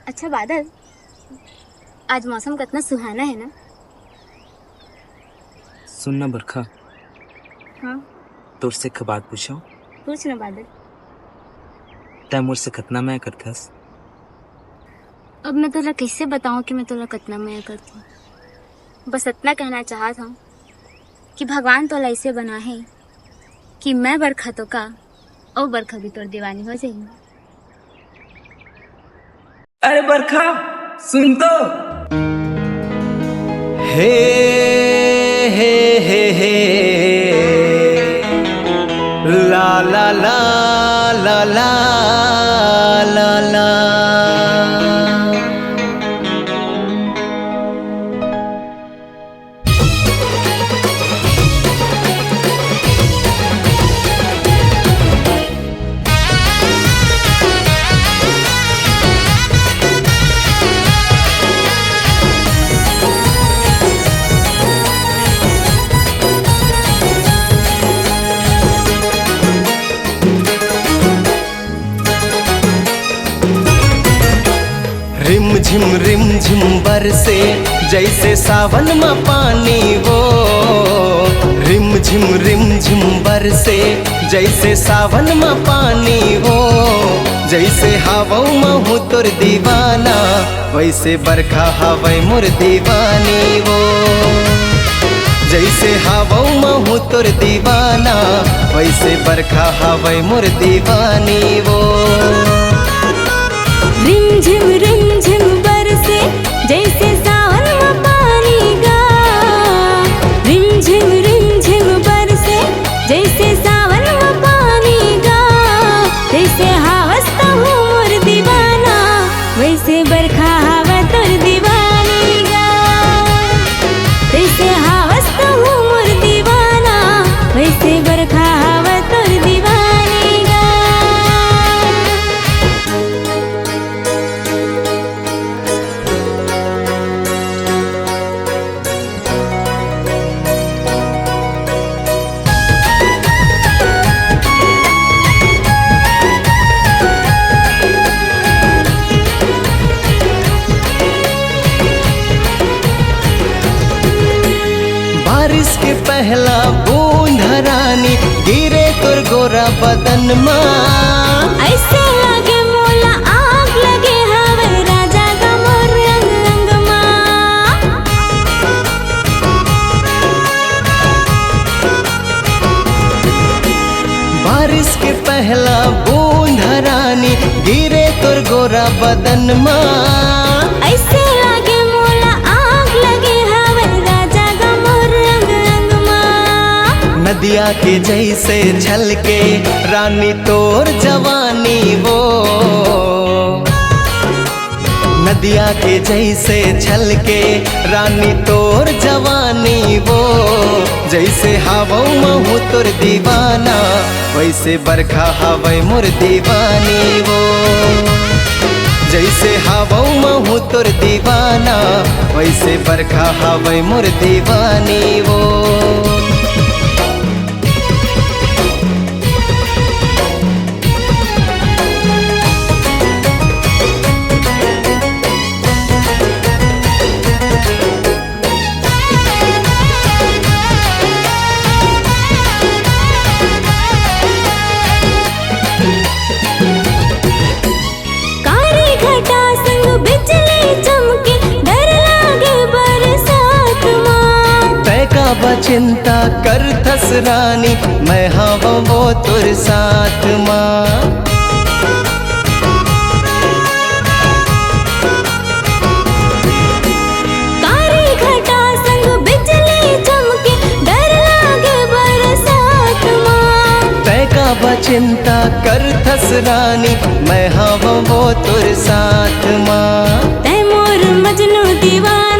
अच्छा बादल, आज मौसम कितना सुहाना है ना। सुनना बरखा, हाँ तोर से एक बात पूछो। पूछ ना बादल। तै मोर से कितना मैं करथस? अब मैं तोला कैसे बताऊं कि मैं तोला कितना माया करती हूँ। बस इतना कहना चाहत हूँ कि भगवान तोला ऐसे बना है कि मैं बरखा तो का और बरखा भी तोर दीवानी हो जाएगी। अरे बरखा सुन तो। हे हे हे हे ला ला ला ला ला ला ला। रिम झिम बरसे जैसे सावन में पानी वो। रिम झिम बरसे जैसे सावन में पानी वो। जैसे हवा में हूँ तोर दीवाना, वैसे बरखा हवा मोर दीवानी वो। जैसे हवा में हूँ तोर दीवाना, वैसे बरखा हवा मोर दीवानी वो। रिम झिम बरसे जैसे सावन में पानी गा। रिम झिम बरसे जैसे सावन में पानी गा। जैसे हवसता हूँ मोर दीवाना, वैसे बरखा हवा तोर दीवानी गा। जैसे हवसता हूँ मोर दीवाना, वैसे बरखा हवा तोर दीवानी गा। बारिश के पहला बूंद रानी गिरे तोर गोरा बदन माँ। ऐसे लगे मोला आग लगे हवे राजा का मोर रंग रंग माँ। बारिश के पहला बूंद रानी गिरे तोर गोरा बदन माँ। ऐसे लगे मोला आग लगे हवे राजा का मोर रंग रंग माँ। नदिया के जैसे छलके रानी तोर जवानी वो। नदिया के जैसे छलके रानी तोर जवानी वो। जैसे हवा में हूँ तोर दीवाना, वैसे बरखा हवा मोर दीवानी वो। जैसे हवा में हूँ तोर दीवाना, वैसे बरखा हवा मोर दीवानी वो। कारी घटा संग बिजली चमके डर लागे बरसात माँ। तै का बचिंता कर थस रानी, मैं हवा वो तोर साथ माँ। कारी घटा संग बिजली चमके डर लागे बरसात माँ। तै का बचिंता कर थस रानी, मैं हवा वो तोर साथ माँ। तै मोर मजनू दीवाना।